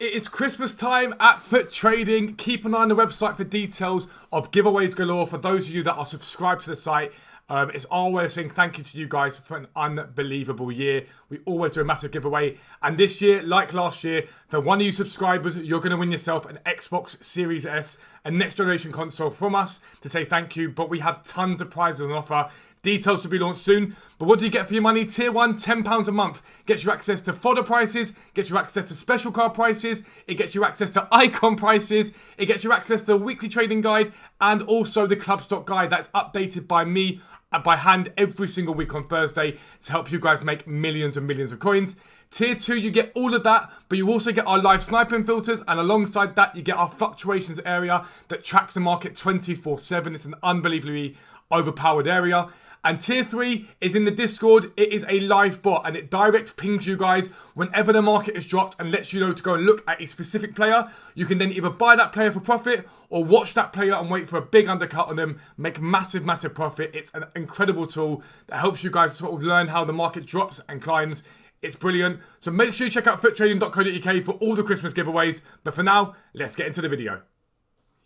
It is Christmas time at Futtrading. Keep an eye on the website for details of giveaways galore for those of you that are subscribed to the site. It's our way of saying thank you to you guys for an unbelievable year. We always do a massive giveaway. And this year, like last year, for one of you subscribers, you're going to win yourself an Xbox Series S, a next generation console from us to say thank you. But we have tons of prizes on offer. Details to be launched soon. But what do you get for your money? Tier 1, £10 a month. Gets you access to fodder prices. Gets you access to special card prices. It gets you access to icon prices. It gets you access to the weekly trading guide. And also the club stock guide that's updated by me by hand every single week on Thursday to help you guys make millions and millions of coins. Tier 2, you get all of that, but you also get our live sniping filters, and alongside that, you get our fluctuations area that tracks the market 24/7. It's an unbelievably overpowered area. And Tier 3 is in the Discord. It is a live bot and it direct pings you guys whenever the market is dropped and lets you know to go and look at a specific player. You can then either buy that player for profit or watch that player and wait for a big undercut on them, make massive, massive profit. It's an incredible tool that helps you guys sort of learn how the market drops and climbs. It's brilliant. So make sure you check out futtrading.co.uk for all the Christmas giveaways. But for now, let's get into the video.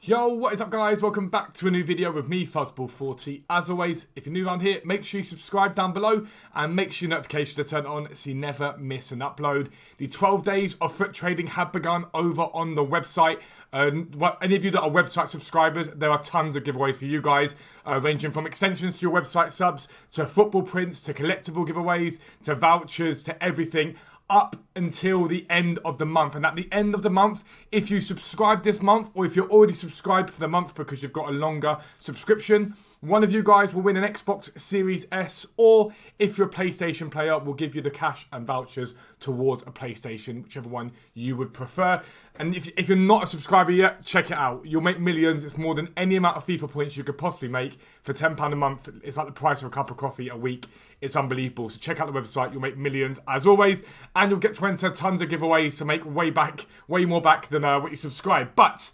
Yo, what is up guys? Welcome back to a new video with me, Fuzzball40. As always, if you're new around here, make sure you subscribe down below and make sure your notifications are turned on so you never miss an upload. The 12 days of foot trading have begun over on the website. Any of you that are website subscribers, there are tons of giveaways for you guys, ranging from extensions to your website subs, to football prints, to collectible giveaways, to vouchers, to everything, up until the end of the month. And at the end of the month, if you subscribe this month, or if you're already subscribed for the month because you've got a longer subscription, one of you guys will win an Xbox Series S, or if you're a PlayStation player, we'll give you the cash and vouchers towards a PlayStation, whichever one you would prefer. And if you're not a subscriber yet, check it out. You'll make millions. It's more than any amount of FIFA points you could possibly make for £10 a month. It's like the price of a cup of coffee a week. It's unbelievable. So check out the website. You'll make millions as always, and you'll get to enter tons of giveaways to make way more back than what you subscribe. But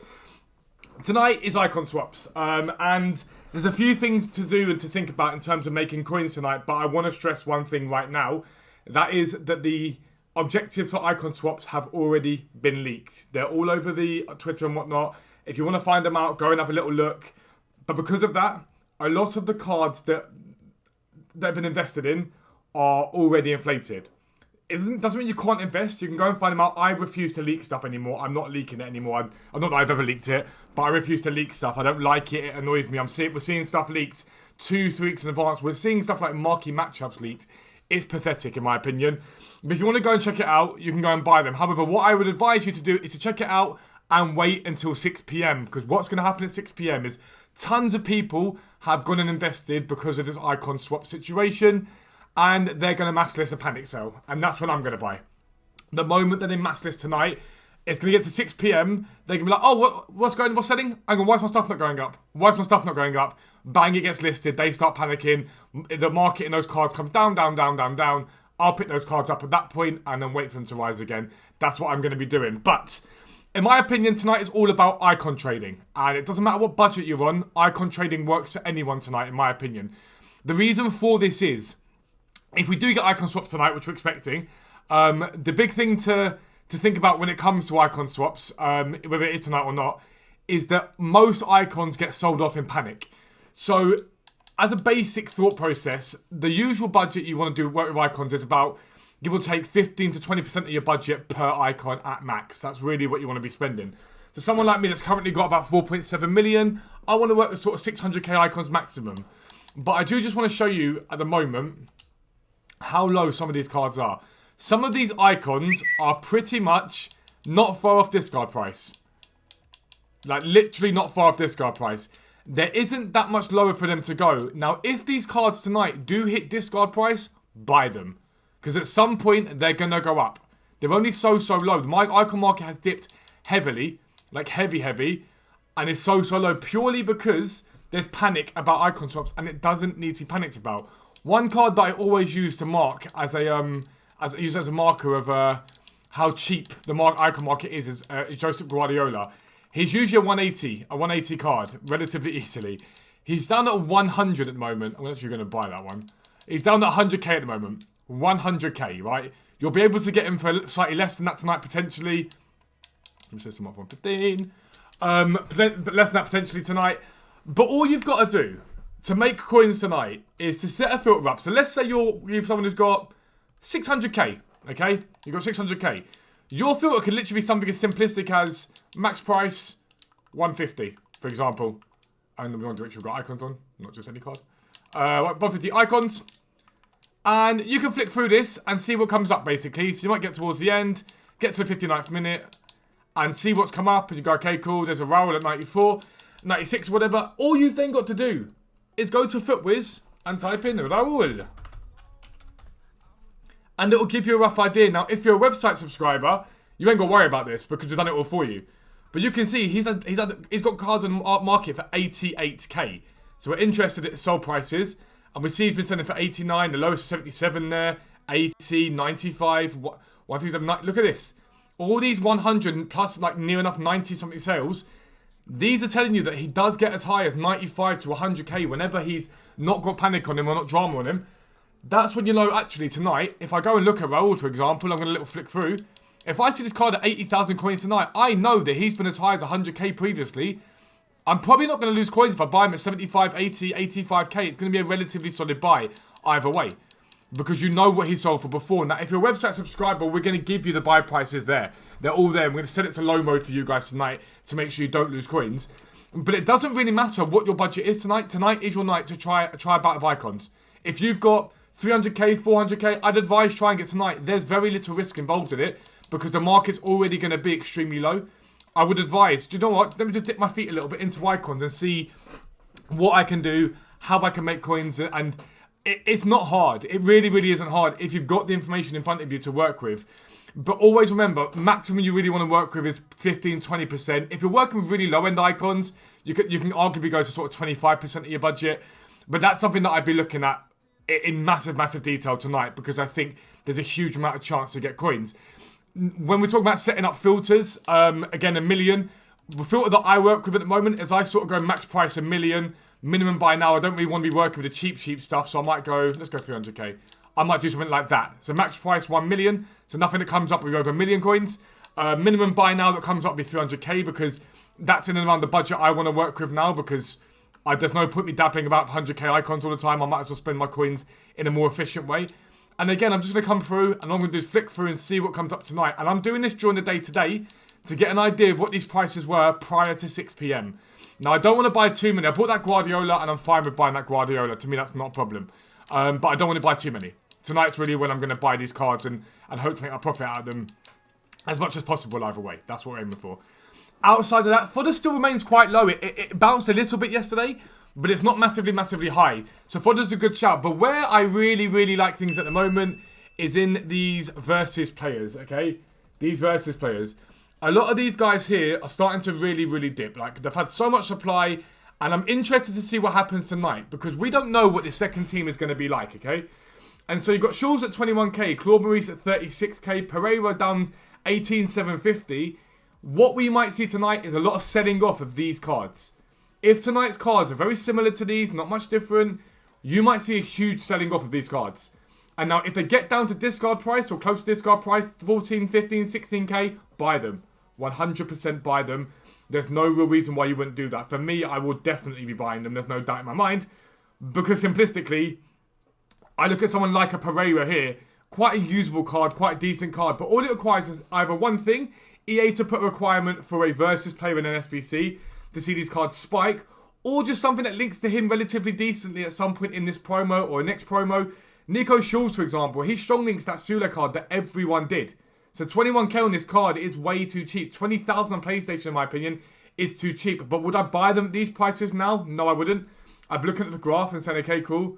tonight is icon swaps, and there's a few things to do and to think about in terms of making coins tonight. But I want to stress one thing right now. That is that the objectives for icon swaps have already been leaked. They're all over the Twitter and whatnot. If you want to find them out, go and have a little look. But because of that, a lot of the cards that have been invested in are already inflated. It doesn't mean you can't invest. You can go and find them out. I refuse to leak stuff anymore. I'm not leaking it anymore. I'm not that I've ever leaked it, but I refuse to leak stuff. I don't like it. It annoys me. We're seeing stuff leaked 2-3 weeks in advance. We're seeing stuff like marquee matchups leaked. It's pathetic in my opinion. But if you want to go and check it out, you can go and buy them. However, what I would advise you to do is to check it out and wait until 6 p.m. because what's going to happen at 6 p.m. is tons of people have gone and invested because of this icon swap situation, and they're going to mass list a panic sell, and that's when I'm going to buy. The moment that they mass list tonight, it's going to get to 6 p.m. They're going to be like, oh, what's selling? I'm going, why is my stuff not going up? Why is my stuff not going up? Bang, it gets listed. They start panicking. The market in those cards comes down. I'll pick those cards up at that point and then wait for them to rise again. That's what I'm going to be doing. But in my opinion, tonight is all about icon trading. And it doesn't matter what budget you're on, icon trading works for anyone tonight, in my opinion. The reason for this is, if we do get icon swaps tonight, which we're expecting, the big thing to think about when it comes to icon swaps, whether it is tonight or not, is that most icons get sold off in panic. So, as a basic thought process, the usual budget you want to do work with icons is about, give or take, 15 to 20% of your budget per icon at max. That's really what you want to be spending. So someone like me that's currently got about 4.7 million, I want to work with sort of 600k icons maximum. But I do just want to show you at the moment how low some of these cards are. Some of these icons are pretty much not far off discard price. Like literally not far off discard price. There isn't that much lower for them to go. Now, if these cards tonight do hit discard price, buy them. Because at some point, they're going to go up. They're only so low. My icon market has dipped heavily, like heavy, and it's so low purely because there's panic about icon swaps, and it doesn't need to be panicked about. One card that I always use to mark as a marker of how cheap the icon market is Joseph Guardiola. He's usually a 180 card, relatively easily. He's down at 100 at the moment. I'm actually going to buy that one. He's down at 100k at the moment. 100k, right? You'll be able to get him for slightly less than that tonight, potentially. System up 115. But less than that potentially tonight. But all you've got to do to make coins tonight is to set a filter up. So let's say you're someone who's got 600k, okay? You've got 600k. Your filter could literally be something as simplistic as max price 150, for example. And we want to make sure we've got icons on, not just any card. 150 icons. And you can flick through this and see what comes up, basically. So you might get towards the end, get to the 59th minute, and see what's come up. And you go, okay, cool, there's a Raul at 94, 96, whatever. All you've then got to do is go to FootWiz and type in Raul. And it'll give you a rough idea. Now, if you're a website subscriber, you ain't got to worry about this because we've done it all for you. But you can see he's got cards on market for 88k. So we're interested at sold prices. And we see he's been selling for 89, the lowest is 77 there, 80, 95, 137. Look at this. All these 100 plus like near enough 90 something sales. These are telling you that he does get as high as 95 to 100k whenever he's not got panic on him or not drama on him. That's when you know, actually, tonight, if I go and look at Raul, for example, I'm going to little flick through. If I see this card at 80,000 coins tonight, I know that he's been as high as 100k previously. I'm probably not going to lose coins if I buy him at 75, 80, 85k. It's going to be a relatively solid buy either way. Because you know what he sold for before. Now, if you're a website subscriber, we're going to give you the buy prices there. They're all there. We're going to set it to low mode for you guys tonight to make sure you don't lose coins. But it doesn't really matter what your budget is tonight. Tonight is your night to try a bout of icons. If you've got 300k, 400k, I'd advise trying it tonight. There's very little risk involved in it because the market's already going to be extremely low. I would advise, do you know what? Let me just dip my feet a little bit into icons and see what I can do, how I can make coins, and it's not hard. It really, really isn't hard if you've got the information in front of you to work with. But always remember, maximum you really want to work with is 15, 20%. If you're working with really low-end icons, you can arguably go to sort of 25% of your budget. But that's something that I'd be looking at in massive, massive detail tonight because I think there's a huge amount of chance to get coins. When we talk about setting up filters, again, 1 million. The filter that I work with at the moment is I sort of go max price 1 million, minimum buy now. I don't really want to be working with the cheap stuff, so I might go, let's go 300k. I might do something like that. So max price 1 million, so nothing that comes up with over 1 million coins. Minimum buy now that comes up with 300k because that's in and around the budget I want to work with now because there's no point me dabbling about 100k icons all the time. I might as well spend my coins in a more efficient way. And again, I'm just going to come through and all I'm going to do is flick through and see what comes up tonight. And I'm doing this during the day today to get an idea of what these prices were prior to 6 p.m. Now, I don't want to buy too many. I bought that Guardiola and I'm fine with buying that Guardiola. To me, that's not a problem. But I don't want to buy too many. Tonight's really when I'm going to buy these cards and hope to make a profit out of them as much as possible either way. That's what we're aiming for. Outside of that, fodder still remains quite low. It bounced a little bit yesterday, but it's not massively, massively high. So fodder's a good shout. But where I really, really like things at the moment is in these versus players, okay? These versus players. A lot of these guys here are starting to really, really dip. Like, they've had so much supply, and I'm interested to see what happens tonight because we don't know what the second team is going to be like, okay? And so you've got Schulz at 21k, Claude Maurice at 36k, Pereira down 18,750. What we might see tonight is a lot of selling off of these cards. If tonight's cards are very similar to these, not much different, you might see a huge selling off of these cards. And now, if they get down to discard price or close to discard price, 14, 15, 16k, buy them. 100% buy them. There's no real reason why you wouldn't do that. For me, I will definitely be buying them. There's no doubt in my mind. Because simplistically, I look at someone like a Pereira here, quite a usable card, quite a decent card, but all it requires is either one thing, EA to put a requirement for a versus player in an SBC to see these cards spike, or just something that links to him relatively decently at some point in this promo or next promo. Nico Schulz, for example, he strong links that Sula card that everyone did. So 21k on this card is way too cheap. 20,000 on PlayStation, in my opinion, is too cheap. But would I buy them at these prices now? No, I wouldn't. I'd be looking at the graph and saying, okay, cool.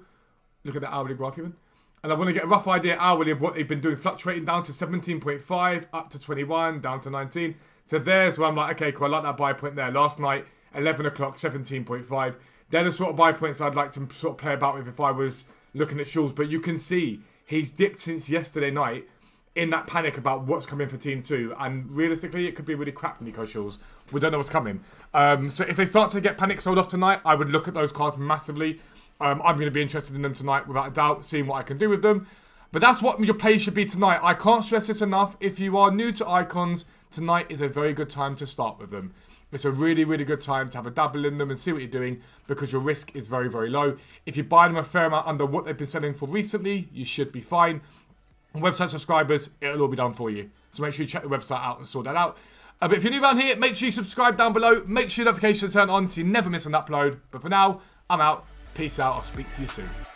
Look at the hourly graph even. And I want to get a rough idea hourly of what they've been doing, fluctuating down to 17.5, up to 21, down to 19. So there's where I'm like, okay, cool, I like that buy point there. Last night, 11 o'clock, 17.5. They're the sort of buy points I'd like to sort of play about with if I was looking at Schulz. But you can see he's dipped since yesterday night in that panic about what's coming for Team 2. And realistically, it could be really crap, Nico Schulz. We don't know what's coming. So if they start to get panic sold off tonight, I would look at those cards massively. I'm going to be interested in them tonight without a doubt, seeing what I can do with them. But that's what your play should be tonight. I can't stress this enough. If you are new to icons, tonight is a very good time to start with them. It's a really, really good time to have a dabble in them and see what you're doing because your risk is very, very low. If you buy them a fair amount under what they've been selling for recently, you should be fine. Website subscribers, it'll all be done for you. So make sure you check the website out and sort that out. But if you're new around here, make sure you subscribe down below. Make sure your notifications are turned on so you never miss an upload. But for now, I'm out. Peace out. I'll speak to you soon.